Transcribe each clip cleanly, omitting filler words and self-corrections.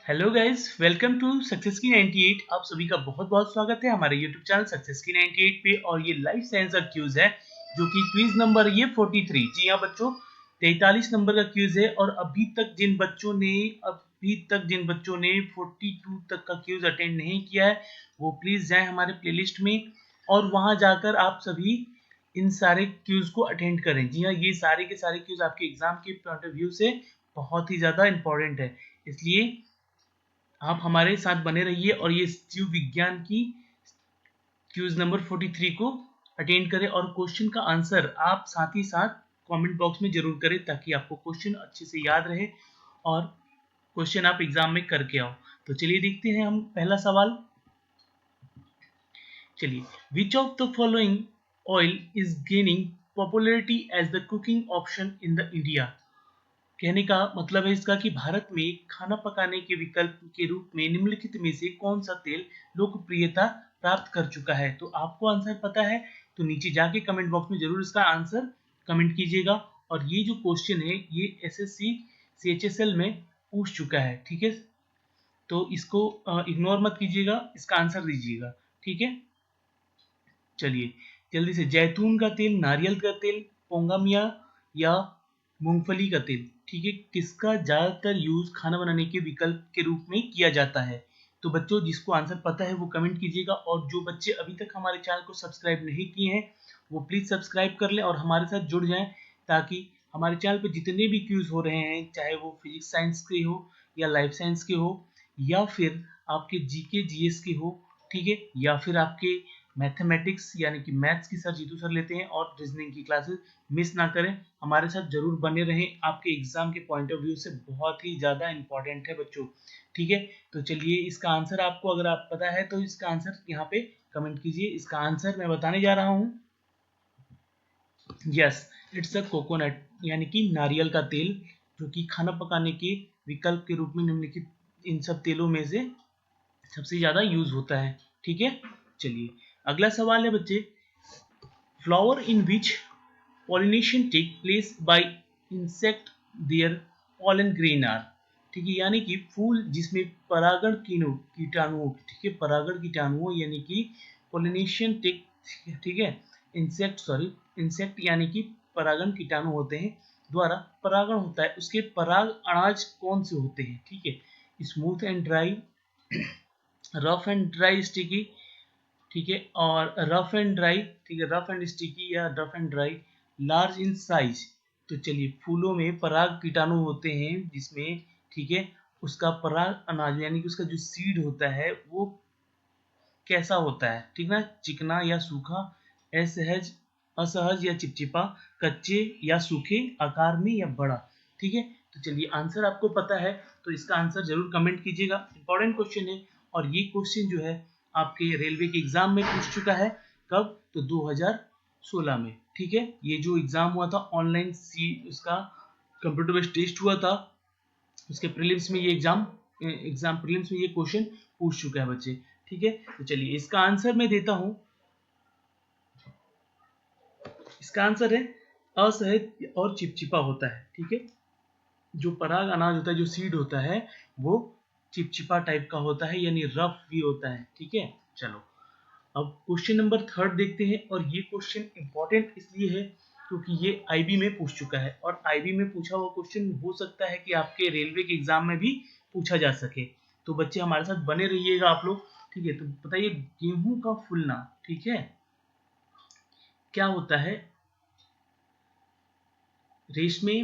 Hello guys, welcome to success की 98। आप सभी का बहुत बहुत स्वागत है हमारे यूट्यूब चैनल सक्सेस की 98 पे। और ये लाइफ साइंस का क्यूज है जो कि क्विज नंबर ये 43। जी हाँ बच्चों, 43 नंबर का क्यूज है। और अभी तक जिन बच्चों ने 42 तक का क्यूज अटेंड नहीं किया है वो प्लीज जाएं हमारे प्लेलिस्ट में और वहां जाकर आप सभी इन सारे क्यूज को अटेंड करें। जी हाँ, ये सारे के सारे क्यूज आपके एग्जाम के पॉइंट ऑफ व्यू से बहुत ही ज्यादा इंपॉर्टेंट है, इसलिए आप हमारे साथ बने रहिए और ये जीव विज्ञान की क्यूज नंबर 43 को अटेंड करें। और क्वेश्चन का आंसर आप साथ ही साथ कमेंट बॉक्स में जरूर करें ताकि आपको क्वेश्चन अच्छे से याद रहे और क्वेश्चन आप एग्जाम में करके आओ। तो चलिए देखते हैं हम पहला सवाल। चलिए, which of the following oil is gaining popularity as the cooking option in the India. कहने का मतलब है इसका कि भारत में खाना पकाने के विकल्प के रूप में निम्नलिखित में से कौन सा तेल लोकप्रियता प्राप्त कर चुका है। तो आपको आंसर पता है तो नीचे जाके कमेंट बॉक्स में जरूर इसका आंसर कमेंट कीजिएगा। और ये जो क्वेश्चन है ये एसएससी सीएचएसएल में पूछ चुका है, ठीक है, तो इसको इग्नोर मत कीजिएगा, इसका आंसर दीजिएगा, ठीक है। चलिए जल्दी से, जैतून का तेल, नारियल का तेल, पोंगामिया या मूंगफली का तेल, ठीक है, किसका ज्यादातर यूज खाना बनाने के विकल्प के रूप में किया जाता है। तो बच्चों जिसको आंसर पता है वो कमेंट कीजिएगा और जो बच्चे अभी तक हमारे चैनल को सब्सक्राइब नहीं किए हैं वो प्लीज सब्सक्राइब कर लें और हमारे साथ जुड़ जाएं ताकि हमारे चैनल पर जितने भी क्यूज हो रहे हैं चाहे वो फिजिक्स साइंस के हो या लाइफ साइंस के हो या फिर आपके जीके जीएस के हो, ठीक है, या फिर आपके मैथमेटिक्स यानी कि मैथ्स की सर जीतू सर लेते हैं और रीजनिंग की क्लासेस मिस ना करें, हमारे साथ जरूर बने रहें। आपके एग्जाम के पॉइंट ऑफ व्यू से बहुत ही ज़्यादा इंपॉर्टेंट है बच्चों, ठीक है। तो चलिए इसका आंसर आपको अगर आप पता है तो इसका आंसर यहाँ पे कमेंट कीजिए। इसका आंसर मैं बताने जा रहा हूँ, यस, इट्स अ कोकोनट यानी कि नारियल का तेल, जो कि खाना पकाने के विकल्प के रूप में निम्नलिखित इन सब तेलों में से सबसे ज़्यादा यूज होता है, ठीक है। चलिए अगला सवाल है बच्चे, flower in which pollination take place by insect their pollen grain are, ठीक है, यानी कि फूल जिसमें परागण कीटाणुओं, ठीक है, परागण कीटाणुओं यानी कि pollination टेक, ठीक है, इंसेक्ट यानी कि परागण कीटाणु होते हैं द्वारा परागण होता है, उसके पराग अनाज कौन से होते हैं, ठीक है, smooth and dry, rough and dry sticky, ठीक है, और रफ एंड ड्राई, ठीक है, रफ एंड स्टिकी या rough and dry, large in size. तो चलिए फूलों में पराग कीटाणु होते हैं जिसमें, ठीक है, उसका पराग अनाज यानी कि उसका जो सीड होता है वो कैसा होता है, ठीक ना, चिकना या सूखा, असहज असहज या चिपचिपा, कच्चे या सूखे, आकार में या बड़ा, ठीक है। तो चलिए आंसर आपको पता है तो इसका आंसर जरूर कमेंट कीजिएगा, इंपॉर्टेंट क्वेश्चन है। और ये क्वेश्चन जो है आपके रेलवे के एग्जाम में पूछ चुका है, कब, तो 2016 में, ठीक है। ये जो एग्जाम हुआ था ऑनलाइन सी उसका कंप्यूटर बेस्ड टेस्ट हुआ था, उसके प्रीलिम्स में ये एग्जाम प्रीलिम्स में ये क्वेश्चन पूछ चुका है बच्चे, ठीक है। तो चलिए इसका आंसर मैं देता हूं, इसका आंसर है असहज और चिपचिपा होता है, ठीक है। जो पराग अनाज होता है, जो सीड होता है वो चिपचिपा टाइप का होता है यानी रफ भी होता है, ठीक है। चलो अब क्वेश्चन नंबर थर्ड देखते हैं। और ये क्वेश्चन इंपॉर्टेंट इसलिए है क्योंकि ये आईबी में पूछ चुका है और आईबी में पूछा हुआ क्वेश्चन हो सकता है कि आपके रेलवे के एग्जाम में भी पूछा जा सके। तो बच्चे हमारे साथ बने रहिएगा आप लोग, ठीक है। तो बताइए, गेहूं का फूलना, ठीक है, क्या होता है, रेशमे,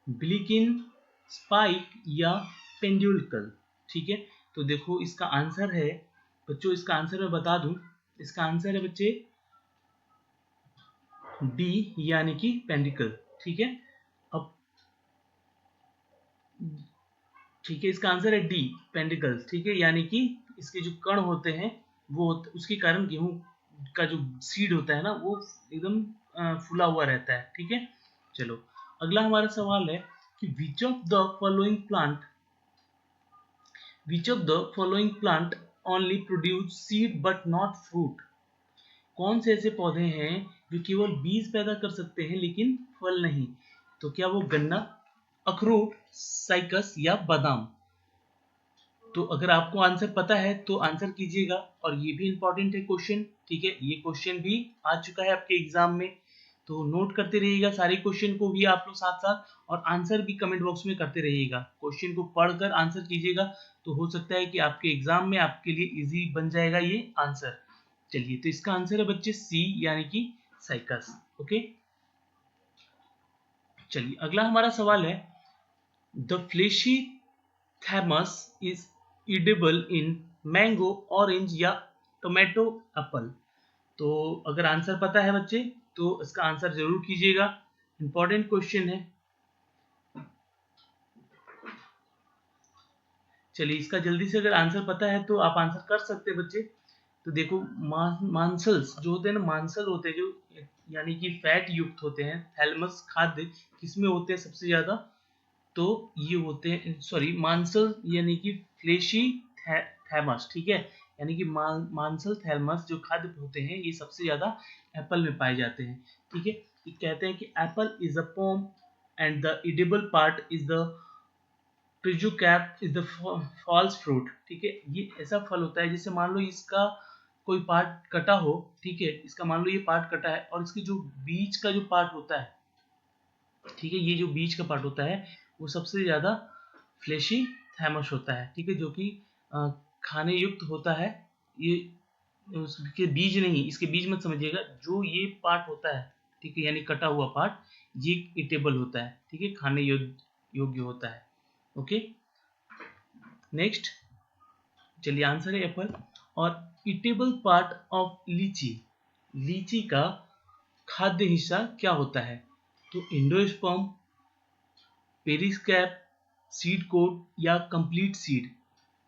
ब्लिकिन, स्पाइक या पेंड्यूलकल, ठीक है। तो देखो इसका आंसर है बच्चों, इसका आंसर मैं बता दूं, इसका आंसर है बच्चे डी यानी कि पेंडिकल, ठीक है। अब ठीक है, इसका आंसर है डी पेंडिकल्स, ठीक है, यानी कि इसके जो कण होते हैं वो उसके कारण गेहूं का जो सीड होता है ना वो एकदम फूला हुआ रहता है, ठीक है। चलो अगला हमारा सवाल है कि which of the following plant only produce seed but not fruit. कौन से ऐसे पौधे हैं जो केवल बीज पैदा कर सकते हैं लेकिन फल नहीं। तो क्या वो गन्ना, अखरोट, साइकस या बादाम। तो अगर आपको आंसर पता है तो आंसर कीजिएगा, और ये भी इंपॉर्टेंट है क्वेश्चन, ठीक है, ये क्वेश्चन भी आ चुका है आपके एग्जाम में, तो नोट करते रहिएगा सारे क्वेश्चन को भी आप लोग साथ साथ, और आंसर भी कमेंट बॉक्स में करते रहिएगा। क्वेश्चन को पढ़कर आंसर कीजिएगा, तो हो सकता है कि आपके एग्जाम में आपके लिए इजी बन जाएगा ये आंसर। चलिए, तो इसका आंसर है बच्चे सी, यानी कि साइकस। ओके, चलिए अगला हमारा सवाल है, the fleshy thalamus is eatable in mango, orange या टोमेटो, एप्पल। तो अगर आंसर पता है बच्चे तो इसका आंसर जरूर कीजिएगा, इंपॉर्टेंट क्वेश्चन है। चलिए, इसका जल्दी से अगर आंसर पता है तो आप आंसर कर सकते हैं बच्चे। तो देखो, मांसल्स जो होते हैं ना, मांसल होते हैं जो, यानी कि फैट युक्त होते हैं, थैलमस खाद्य किसमें होते हैं सबसे ज्यादा, तो ये होते हैं, सॉरी, मांसल यानी कि फ्लेशी थैमस, ठीक है, यानी कि मांसल थैलमस जो खाद्य होते हैं ये सबसे ज्यादा एप्पल में पाए जाते हैं, ठीक है। ये कहते हैं कि apple is a pome and the edible part is the प्रिजुकैप इज द फॉल्स फ्रूट, ठीक है। ये ऐसा फल होता है, जैसे मान लो इसका कोई पार्ट कटा हो, ठीक है, इसका मान लो ये पार्ट कटा है, और इसकी जो बीच का जो पार्ट होता है, ठीक है, ये जो बीच का पार्ट होता है वो सबसे ज्यादा फ्लेशी थैमस होता है, ठीक है, जो कि खाने युक्त होता है। ये उसके बीज नहीं, इसके बीज मत समझिएगा, जो ये पार्ट होता है, ठीक है, यानी कटा हुआ पार्ट, ये ईटेबल होता है, ठीक है, खाने योग्य होता है। ओके, नेक्स्ट, चलिए आंसर है एप्पल। और ईटेबल पार्ट ऑफ लीची, लीची का खाद्य हिस्सा क्या होता है, तो एंडोस्पर्म, पेरिस्कैप, सीड कोड या कंप्लीट सीड।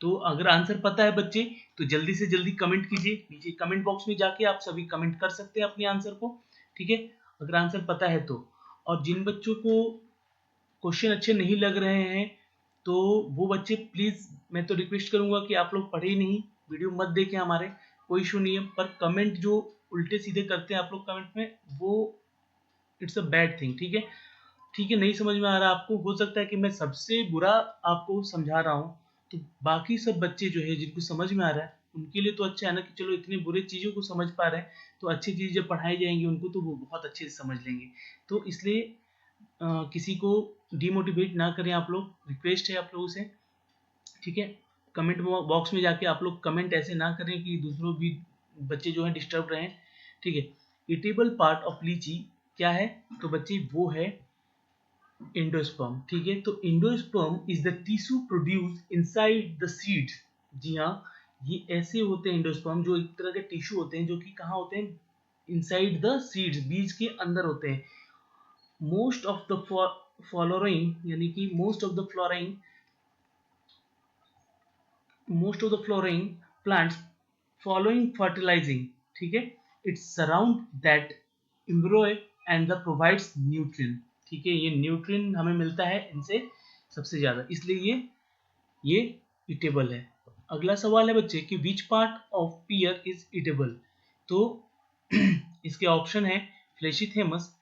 तो अगर आंसर पता है बच्चे तो जल्दी से जल्दी कमेंट कीजिए, नीचे कमेंट बॉक्स में जाके आप सभी कमेंट कर सकते हैं अपने आंसर को, ठीक है, अगर आंसर पता है तो। और जिन बच्चों को क्वेश्चन अच्छे नहीं लग रहे हैं तो वो बच्चे प्लीज, मैं तो रिक्वेस्ट करूंगा कि आप लोग पढ़े ही नहीं, वीडियो मत देखें हमारे, कोई इशू नहीं है, पर कमेंट जो उल्टे सीधे करते हैं आप लोग कमेंट में, वो इट्स अ बैड थिंग, ठीक है, ठीक है, नहीं समझ में आ रहा आपको, हो सकता है कि मैं सबसे बुरा आपको समझा रहा हूँ, तो बाकी सब बच्चे जो है जिनको समझ में आ रहा है उनके लिए तो अच्छा है ना, कि चलो इतनी बुरी चीज़ों को समझ पा रहे हैं, तो अच्छी चीज़ जब पढ़ाई जाएंगी उनको तो वो बहुत अच्छे से समझ लेंगे। तो इसलिए किसी को डिमोटिवेट ना करें आप लोग, रिक्वेस्ट है आप लोगों से, ठीक है। कमेंट बॉक्स में जाके आप लोग कमेंट ऐसे ना करें कि दूसरों भी बच्चे जो है डिस्टर्ब रहें, ठीक है। ईटेबल पार्ट ऑफ लीची क्या है, तो बच्चे वो है एंडोस्पर्म, ठीक है, तो endosperm is the tissue produce inside the seeds. जी हाँ, ये ऐसे होते हैं एंडोस्पर्म, जो एक तरह के टिश्यू होते हैं जो कि कहाँ होते हैं, इनसाइड द सीड्स, बीज के अंदर होते हैं। मोस्ट ऑफ द फॉलोइंग, यानी कि most of the flooring plants following fertilising, ठीक है, it's surround that एम्ब्रो and the provides nutrient, ठीक है, ये न्यूट्रिएंट हमें मिलता है इनसे सबसे ज्यादा, इसलिए ये ईटेबल है। अगला सवाल है बच्चे कि which part of pear is eatable, तो इसके ऑप्शन है फ्लेशिथेमस,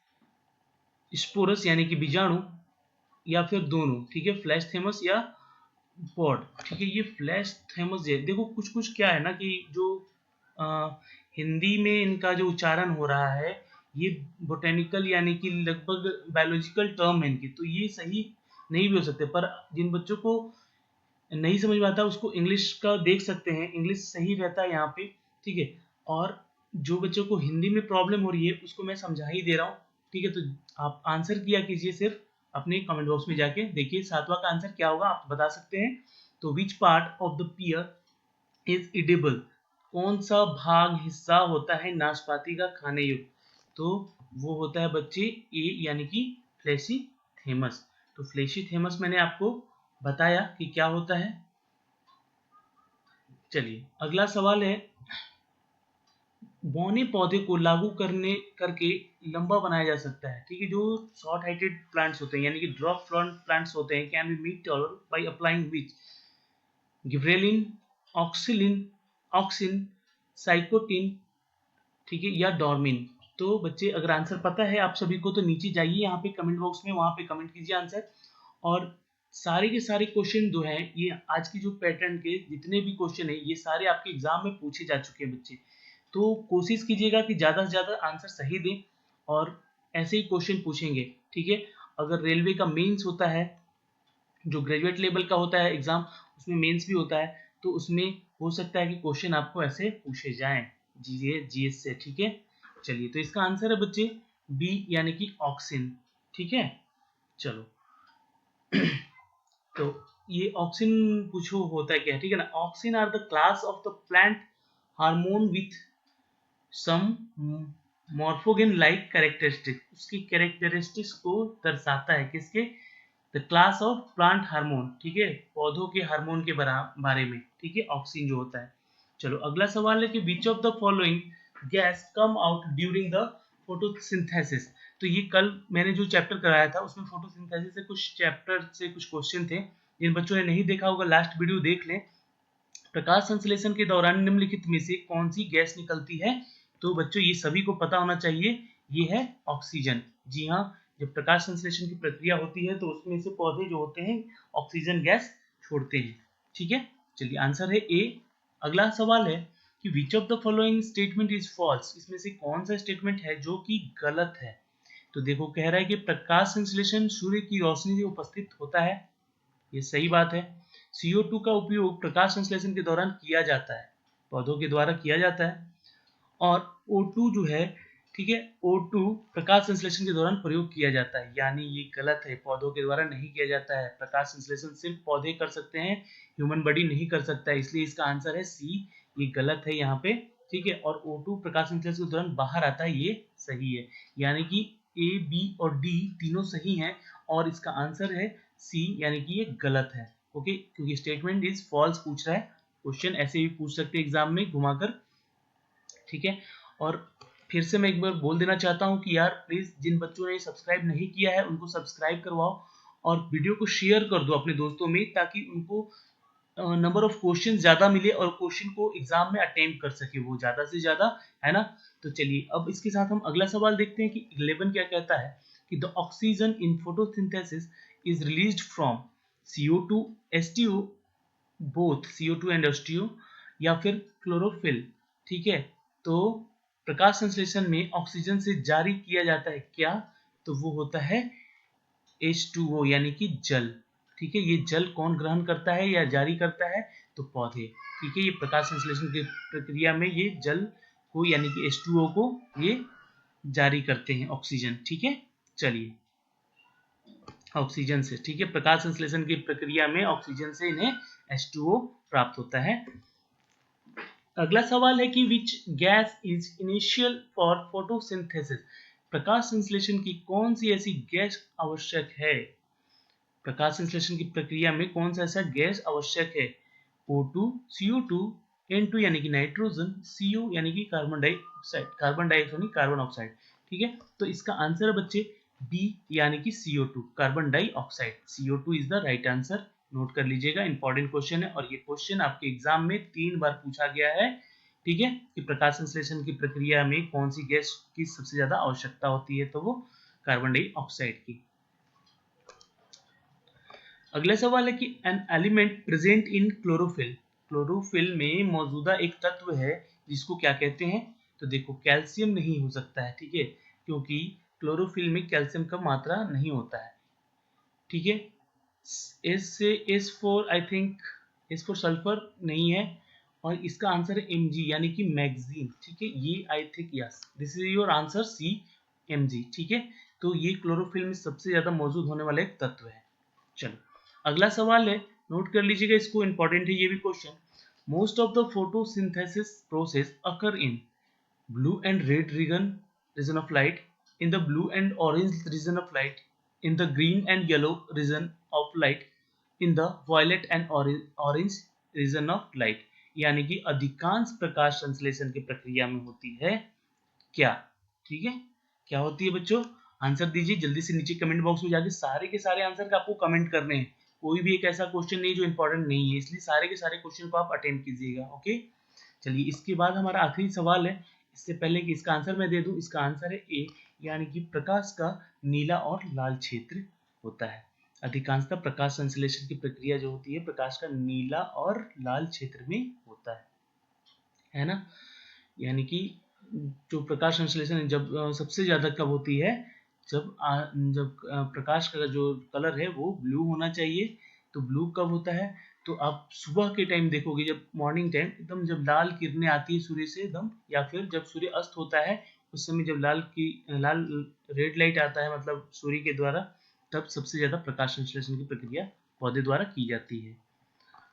स्पोरस यानी कि बीजाणु, या फिर दोनों, ठीक है, फ्लैश थेमस या पॉड, ठीक है। ये फ्लैश थेमस है, देखो कुछ कुछ क्या है ना कि जो आ, हिंदी में इनका जो उच्चारण हो रहा है, ये बोटेनिकल यानी कि लगभग बायोलॉजिकल टर्म है इनकी, तो ये सही नहीं भी हो सकते, पर जिन बच्चों को नहीं समझ में आता उसको इंग्लिश का देख सकते हैं, इंग्लिश सही रहता है यहाँ पे, ठीक है। और जो बच्चों को हिंदी में प्रॉब्लम हो रही है उसको मैं समझा ही दे रहा हूँ, ठीक है, तो आप आंसर किया कीजिए, सिर्फ अपने कमेंट बॉक्स में जाके देखिए सातवां का आंसर क्या होगा, आप बता सकते हैं। तो which part of the pear is edible, कौन सा भाग हिस्सा होता है नाशपाती का खाने योग्य, तो वो होता है बच्चे ए, यानी कि फ्लेशी थेमस। तो फ्लेशी थेमस मैंने आपको बताया कि क्या होता है। चलिए अगला सवाल है, बौने पौधे को लागू करके लंबा बनाया जा सकता है, ठीक है, जो शॉर्ट हाइटेड प्लांट्स होते हैं यानी कि ड्रॉप प्लांट्स होते हैं, can be made taller by applying which, gibberellin, ऑक्सिलिन, ऑक्सिन, साइकोटिन, ठीक है, या डॉर्मिन। तो बच्चे अगर आंसर पता है आप सभी को तो नीचे जाइए यहाँ पे कमेंट बॉक्स में, वहां पे कमेंट कीजिए आंसर, और सारे के सारे क्वेश्चन जो हैं ये आज की जो पैटर्न के जितने भी क्वेश्चन है ये सारे आपके एग्जाम में पूछे जा चुके हैं बच्चे। तो कोशिश कीजिएगा कि ज़्यादा से ज़्यादा आंसर सही दें और ऐसे ही क्वेश्चन पूछेंगे, ठीक है। अगर रेलवे का मेंस होता है, जो ग्रेजुएट लेवल का होता है एग्जाम, उसमें मेंस भी होता है, तो उसमें हो सकता है कि क्वेश्चन आपको ऐसे पूछे जाएं जीएस से, ठीक है। चलिए, तो इसका आंसर है बच्चे बी यानी कि ऑक्सिन, ठीक है। चलो तो ये ऑक्सिन पूछो होता है क्या, ठीक है ना। Auxin are the class of the plant hormone with some morphogen like characteristic, उसकी कैरेक्टरिस्टिक्स को दर्शाता है, किसके, the class of plant hormone, ठीक है, पौधों के हार्मोन के बारे में, ठीक है, ऑक्सिन जो होता है। चलो अगला सवाल है कि which of the following gas come out during the photosynthesis. तो ये कल मैंने जो चैप्टर कराया था उसमें फोटोसिंथेसिस से कुछ चैप्टर से कुछ क्वेश्चन थे, जिन बच्चों ने नहीं देखा होगा लास्ट वीडियो देख लें। प्रकाश संश्लेषण के दौरान निम्नलिखित में से कौन सी गैस निकलती है। तो बच्चों ये सभी को पता होना चाहिए, ये है ऑक्सीजन। जी हाँ, जब प्रकाश संश्लेषण की प्रक्रिया होती है तो उसमें से पौधे जो होते हैं ऑक्सीजन गैस छोड़ते हैं, ठीक है। चलिए आंसर है ए। अगला सवाल है कि which of the following statement is false, इसमें से कौन सा स्टेटमेंट है जो कि गलत है। तो देखो कह रहा है कि प्रकाश संश्लेषण सूर्य की रोशनी से उपस्थित होता है, ये सही बात है। CO2 का उपयोग प्रकाश संश्लेषण के दौरान किया जाता है, पौधों के द्वारा किया जाता है। और O2 जो है, ठीक है, O2 प्रकाश संश्लेषण के दौरान प्रयोग किया जाता है, यानी ये गलत है, पौधों के द्वारा नहीं किया जाता है। प्रकाश संश्लेषण सिर्फ पौधे कर सकते हैं, ह्यूमन बॉडी नहीं कर सकता है, इसलिए इसका आंसर है सी, ये गलत है यहाँ पे, ठीक है। और O2 प्रकाश संश्लेषण के दौरान बाहर आता है, ये सही है, यानी कि ए, बी और डी तीनों सही हैं और इसका आंसर है सी, यानी कि ये गलत है। ओके, क्योंकि स्टेटमेंट इज फॉल्स पूछ रहा है, क्वेश्चन ऐसे भी पूछ सकते हैं एग्जाम में घुमाकर, ठीक है। और फिर से मैं एक बार बोल देना चाहता हूँ कि यार प्लीज जिन बच्चों ने सब्सक्राइब नहीं किया है उनको सब्सक्राइब करवाओ और वीडियो को शेयर कर दो अपने दोस्तों में, ताकि उनको नंबर ऑफ क्वेश्चन ज्यादा मिले और क्वेश्चन को एग्जाम में अटेम्प्ट कर सके वो ज्यादा से ज्यादा, है ना। तो चलिए अब इसके साथ हम अगला सवाल देखते हैं कि 11 क्या कहता है कि the oxygen in photosynthesis is released from CO2, H2O, both CO2 and H2O, या फिर क्लोरोफिल, ठीक है। तो प्रकाश संश्लेषण में ऑक्सीजन से जारी किया जाता है क्या, तो वो होता है H2O यानी कि जल, ठीक है। ये जल कौन ग्रहण करता है या जारी करता है, तो पौधे, ठीक है। ये प्रकाश संश्लेषण की प्रक्रिया में ये जल को यानी कि H2O को ये जारी करते हैं ऑक्सीजन, ठीक है। चलिए ऑक्सीजन से, ठीक है, प्रकाश संश्लेषण की प्रक्रिया में ऑक्सीजन से इन्हें H2O प्राप्त होता है। अगला सवाल है कि which gas is initial for photosynthesis, प्रकाश संश्लेषण की कौन सी ऐसी गैस आवश्यक है, प्रकाश संश्लेषण की प्रक्रिया में कौन सा ऐसा गैस आवश्यक है। O2, CO2, N2 यानी कि नाइट्रोजन, CO यानी कि कार्बन डाइऑक्साइड, कार्बन डाइऑक्साइड नहीं कार्बन ऑक्साइड, ठीक है। तो इसका आंसर है बच्चे बी यानी कि CO2 carbon dioxide, CO2 is the right answer. Note कर लीजिएगा, इंपॉर्टेंट क्वेश्चन है और ये क्वेश्चन आपके एग्जाम में 3 बार पूछा गया है, ठीक है, कि प्रकाश संश्लेषण की प्रक्रिया में कौन सी गैस की सबसे ज्यादा आवश्यकता होती है, तो वो कार्बन डाइऑक्साइड की। अगला सवाल है कि an element present in chlorophyll, chlorophyll में मौजूदा एक तत्व है जिसको क्या कहते हैं। तो देखो कैल्शियम नहीं हो सकता है, ठीक है, क्योंकि क्लोरोफिल में कैल्शियम का मात्रा नहीं होता है, ठीक है। S for I think S for sulphur नहीं है और इसका आंसर है Mg यानी कि मैग्जीन, ठीक है। ये I think yes this is your answer C, Mg, ठीक है। तो ये क्लोरोफिल में सबसे ज्यादा मौजूद होने वाला एक तत्व है। चलो अगला सवाल है, नोट कर लीजिएगा इसको, इंपॉर्टेंट है ये भी question. Most of the photosynthesis process occur in blue and red region of light, in the blue and orange region of light, in the green and yellow region of light, in the violet and orange region of light, यानी कि अधिकांश प्रकाश संश्लेषण की प्रक्रिया में होती है क्या, ठीक है। क्या होती है बच्चों, आंसर दीजिए जल्दी से नीचे कमेंट बॉक्स में जाके, सारे के सारे आंसर का आपको कमेंट करने हैं, कोई भी एक ऐसा क्वेश्चन नहीं जो इंपॉर्टेंट नहीं है, इसलिए सारे के सारे क्वेश्चन को आप अटेम्प्ट कीजिएगा, ओके। चलिए इसके बाद हमारा आखिरी सवाल है, इससे पहले कि इसका आंसर मैं दे दूं, इसका आंसर है ए, यानी कि प्रकाश का नीला और लाल क्षेत्र होता है। अधिकांशतः प्रकाश संश्लेषण की प्रक्रिया जो होती है प्रकाश का नीला और लाल क्षेत्र में होता है ना। यानी कि जो प्रकाश संश्लेषण जब सबसे ज़्यादा कब होती है, जब प्रकाश का जो कलर है वो ब्लू होना चाहिए। तो ब्लू कब होता है, तो आप सुबह के टाइम देखोगे, जब मॉर्निंग टाइम एकदम जब लाल किरणें आती है सूर्य से एकदम, या फिर जब सूर्य अस्त होता है उस समय जब लाल रेड लाइट आता है मतलब सूर्य के द्वारा, तब सबसे ज़्यादा प्रकाश संश्लेषण की प्रक्रिया पौधे द्वारा की जाती है।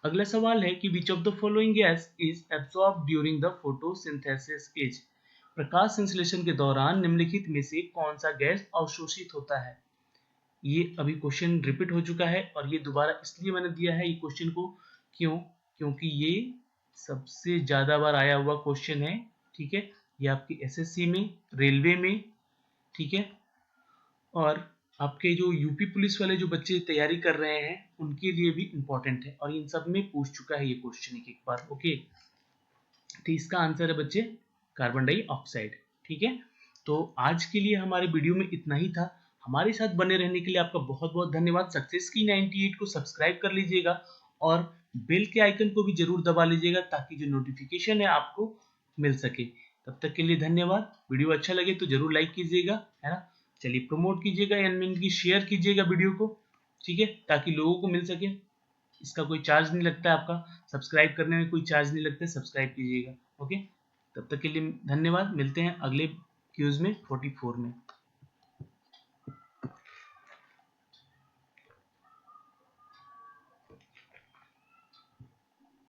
अगला सवाल है कि which of the following gas is absorb during the photosynthesis is. प्रकाश संश्लेषण के दौरान निम्नलिखित में से कौन सा गैस अवशोषित होता है। ये अभी क्वेश्चन रिपीट हो चुका है और ये दोबारा इसलिए मैंने दिया है ये क्वेश्चन को, क्योंकि ये सबसे ज़्यादा बार आया हुआ क्वेश्चन है। ठीक है, ये आपकी एसएससी में, रेलवे में, ठीक है, और आपके जो यूपी पुलिस वाले जो बच्चे तैयारी कर रहे हैं उनके लिए भी इम्पोर्टेंट है, और इन सब में पूछ चुका है ये क्वेश्चन एक बार। ओके, तो इसका आंसर है बच्चे कार्बन डाइऑक्साइड। ठीक है, तो आज के लिए हमारे वीडियो में इतना ही था। हमारे साथ बने रहने के लिए आपका बहुत बहुत धन्यवाद। सक्सेस की 98 को सब्सक्राइब कर लीजिएगा और बेल के आइकन को भी जरूर दबा लीजिएगा ताकि जो नोटिफिकेशन है आपको मिल सके। तब तक के लिए धन्यवाद। वीडियो अच्छा लगे तो जरूर लाइक कीजिएगा, है ना। चलिए प्रमोट कीजिएगा यानी शेयर कीजिएगा वीडियो को, ठीक है, ताकि लोगों को मिल सके। इसका कोई चार्ज नहीं लगता है, आपका सब्सक्राइब करने में कोई चार्ज नहीं लगता है, सब्सक्राइब कीजिएगा। ओके, तब तक के लिए धन्यवाद। मिलते हैं अगले क्यूज में 44 में।